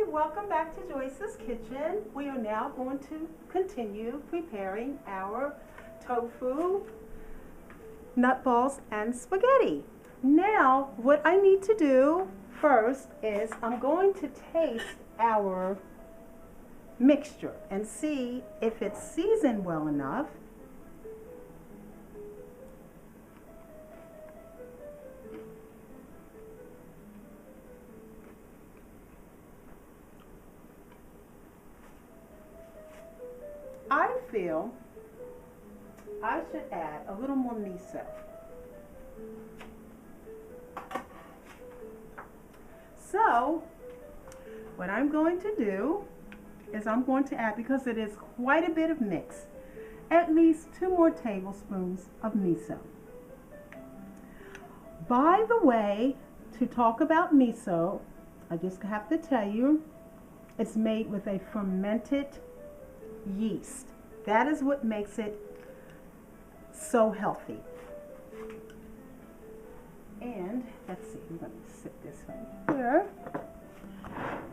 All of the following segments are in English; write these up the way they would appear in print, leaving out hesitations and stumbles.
welcome back to Joyce's Kitchen. We are now going to continue preparing our tofu, nut balls, and spaghetti. Now, what I need to do first is I'm going to taste our mixture and see if it's seasoned well enough. I feel I should add a little more miso. So, what I'm going to do is I'm going to add, because it is quite a bit of mix, at least 2 more tablespoons of miso. By the way, to talk about miso, I just have to tell you, it's made with a fermented yeast. That is what makes it so healthy. And let's see, I'm going to sit this right here.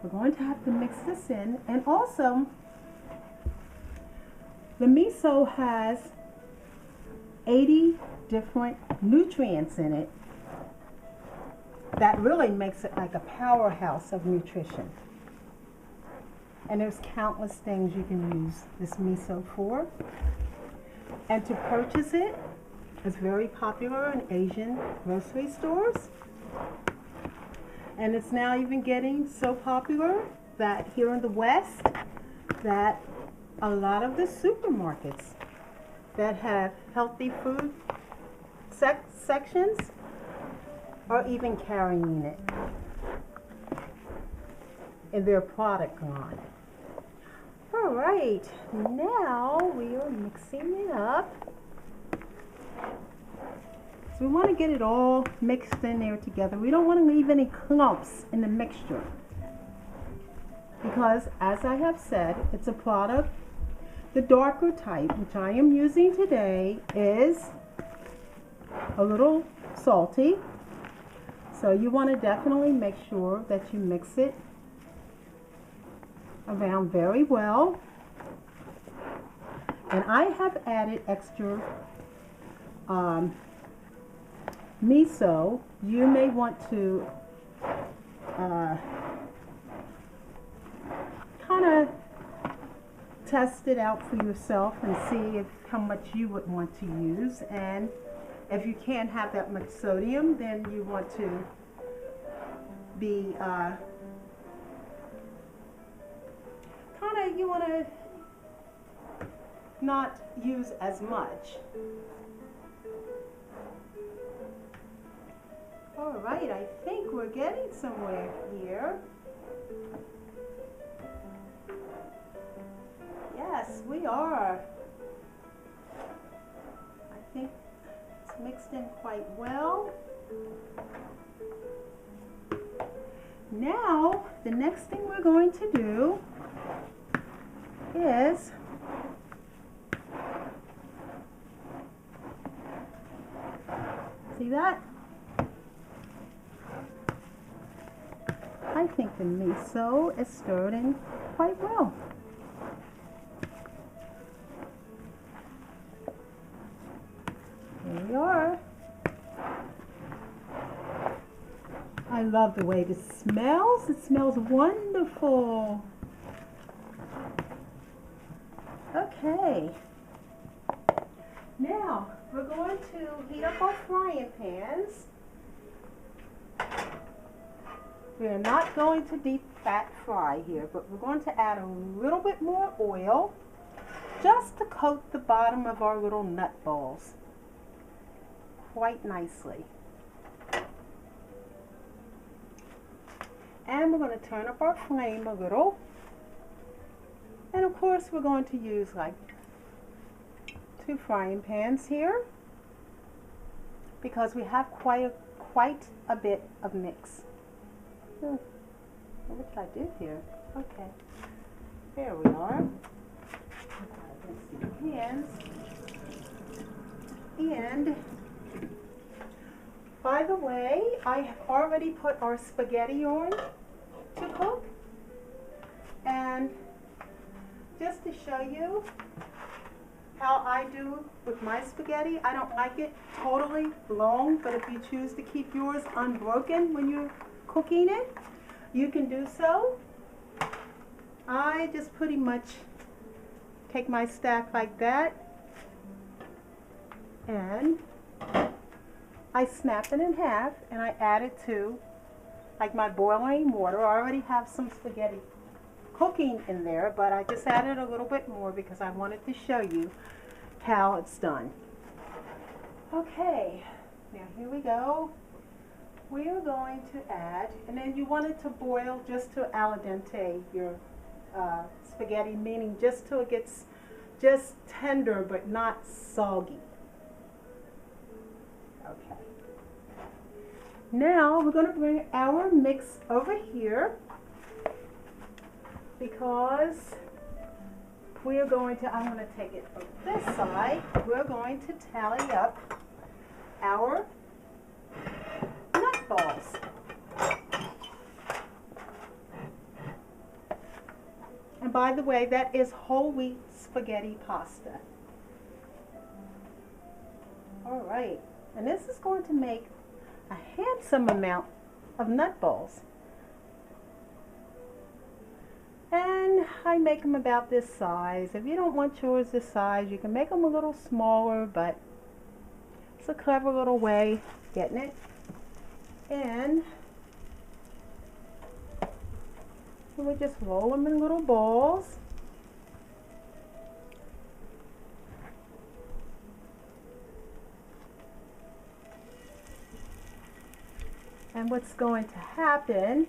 We're going to have to mix this in, and also the miso has 80 different nutrients in it that really makes it like a powerhouse of nutrition. And there's countless things you can use this miso for. And to purchase it, it's very popular in Asian grocery stores. And it's now even getting so popular that here in the West, that a lot of the supermarkets that have healthy food sections are even carrying it in their product line. All right, now we are mixing it up. So we want to get it all mixed in there together. We don't want to leave any clumps in the mixture, because as I have said, it's a product. The darker type, which I am using today, is a little salty. So you want to definitely make sure that you mix it around very well. And I have added extra miso. You may want to kind of test it out for yourself and see how much you would want to use. And if you can't have that much sodium, then you want to be you want to not use as much. All right, I think we're getting somewhere here. Yes, we are. I think it's mixed in quite well. Now, the next thing we're going to do is see that? I think the miso is stirred in quite well. Here we are. I love the way this smells. It smells wonderful. Okay. Now, we're going to heat up our frying pans. We're not going to deep fat fry here, but we're going to add a little bit more oil just to coat the bottom of our little nut balls quite nicely. And we're going to turn up our flame a little. And of course, we're going to use like 2 frying pans here, because we have quite a bit of mix. What did I do here? Okay, there we are. Pans. And by the way, I have already put our spaghetti on to cook. you how I do with my spaghetti. I don't like it totally long, but if you choose to keep yours unbroken when you're cooking it, you can do so. I just pretty much take my stack like that and I snap it in half and I add it to like my boiling water. I already have some spaghetti cooking in there, but I just added a little bit more because I wanted to show you how it's done. Okay, now here we go. We are going to add, and then you want it to boil just to al dente, your spaghetti, meaning just till it gets just tender but not soggy. Okay. Now we're going to bring our mix over here because we are going to, I'm going to take it from this side, we're going to tally up our nut balls. And by the way, that is whole wheat spaghetti pasta. All right, and this is going to make a handsome amount of nut balls. And I make them about this size. If you don't want yours this size, you can make them a little smaller, but it's a clever little way of getting it. And we just roll them in little balls. And what's going to happen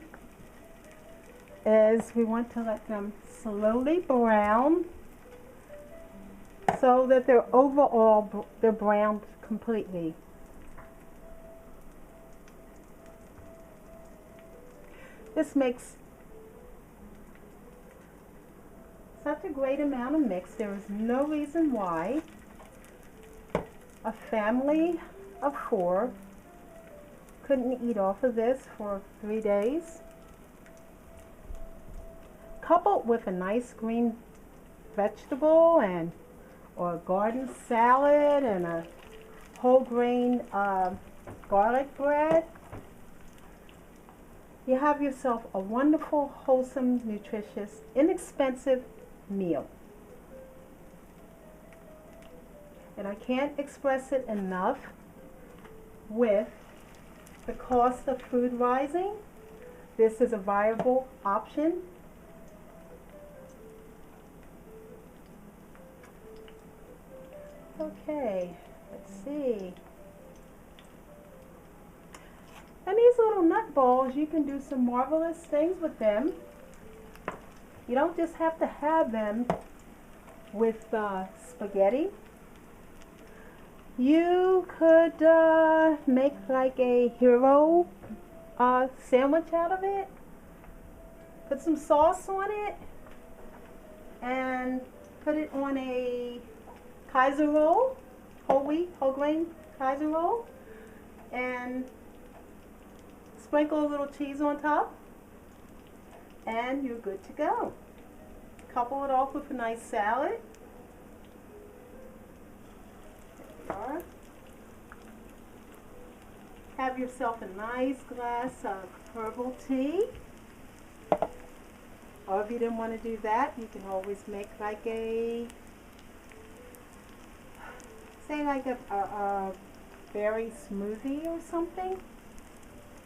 is we want to let them slowly brown so that they're browned completely. This makes such a great amount of mix. There is no reason why a family of 4 couldn't eat off of this for 3 days. Coupled with a nice green vegetable and or a garden salad and a whole grain garlic bread, you have yourself a wonderful, wholesome, nutritious, inexpensive meal. And I can't express it enough with the cost of food rising. This is a viable option. Okay, let's see. And these little nut balls, you can do some marvelous things with them. You don't just have to have them with spaghetti. You could make like a hero sandwich out of it. Put some sauce on it and put it on a Kaiser roll, whole wheat, whole grain Kaiser roll, and sprinkle a little cheese on top, and you're good to go. Couple it off with a nice salad. There you are. Have yourself a nice glass of herbal tea. Or if you didn't want to do that, you can always make like a, say like a berry smoothie or something.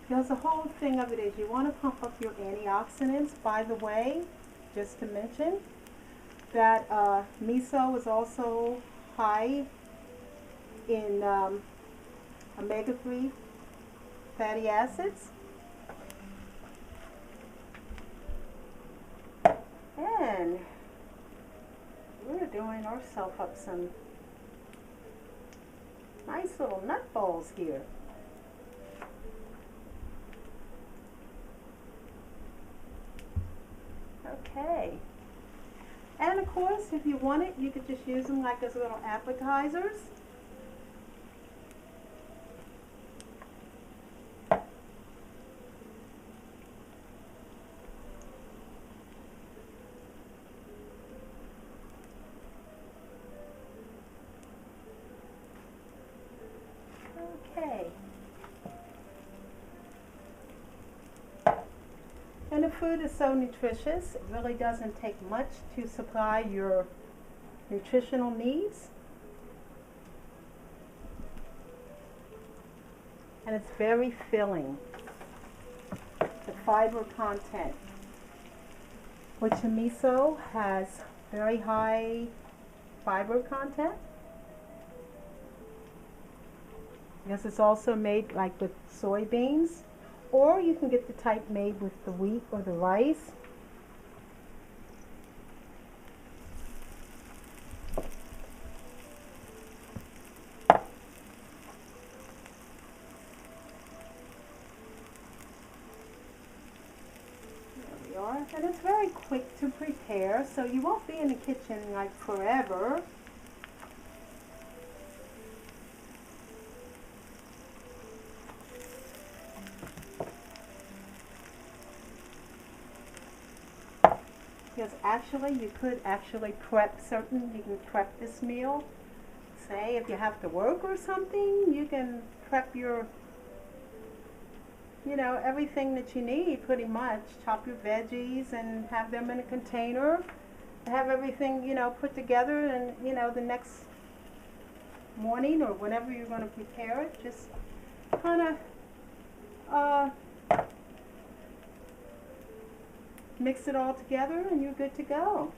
Because the whole thing of it is you want to pump up your antioxidants. By the way, just to mention that miso is also high in omega-3 fatty acids. And we're doing ourselves up some nice little nut balls here. Okay. And of course, if you want it, you could just use them like as little appetizers. food is so nutritious, it really doesn't take much to supply your nutritional needs. And it's very filling. The fiber content, which the miso has very high fiber content, because it's also made like with soybeans, or you can get the type made with the wheat or the rice. And it's very quick to prepare, so you won't be in the kitchen like forever. Because actually you could actually you can prep this meal. Say if you have to work or something, you can prep your everything that you need pretty much. Chop your veggies and have them in a container. Have everything, put together, and, the next morning or whenever you're going to prepare it, just kind of mix it all together and you're good to go.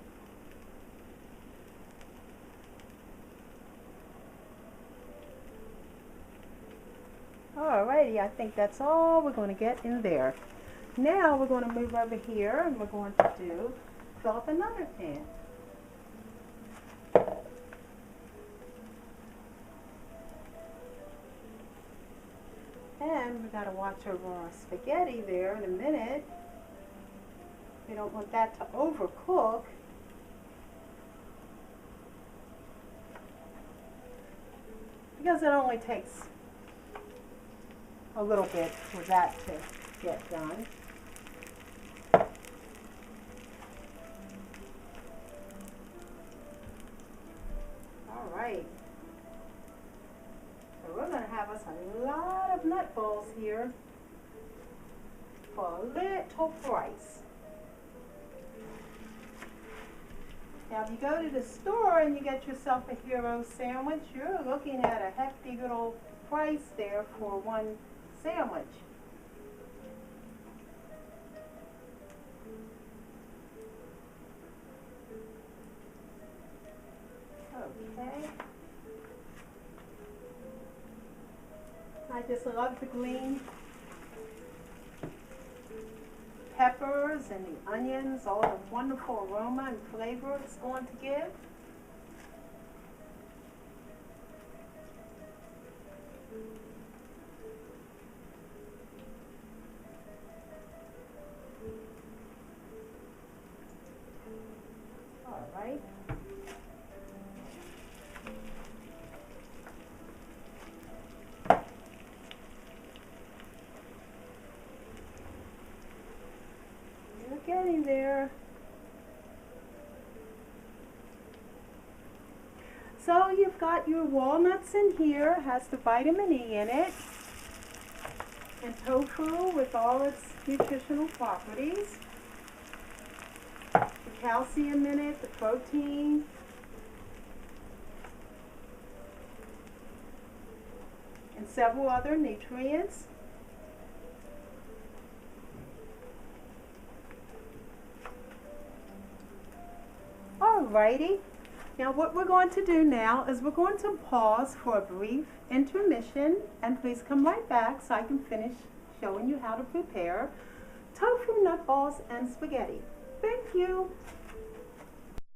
Alrighty, I think that's all we're going to get in there. Now we're going to move over here and we're going to fill up another pan. And we got to watch over our spaghetti there in a minute. We don't want that to overcook. Because it only takes a little bit for that to get done. All right. So we're going to have us a lot of nut balls here for a little price. Now if you go to the store and you get yourself a hero sandwich, you're looking at a hefty little price there for one sandwich. Okay. I just love the green peppers and the onions, all the wonderful aroma and flavor it's going to give. All right. You're getting there. So you've got your walnuts in here, has the vitamin E in it, and tofu with all its nutritional properties. The calcium in it, the protein, and several other nutrients. Alrighty. Now what we're going to do now is we're going to pause for a brief intermission, and please come right back so I can finish showing you how to prepare tofu nut balls and spaghetti. Thank you.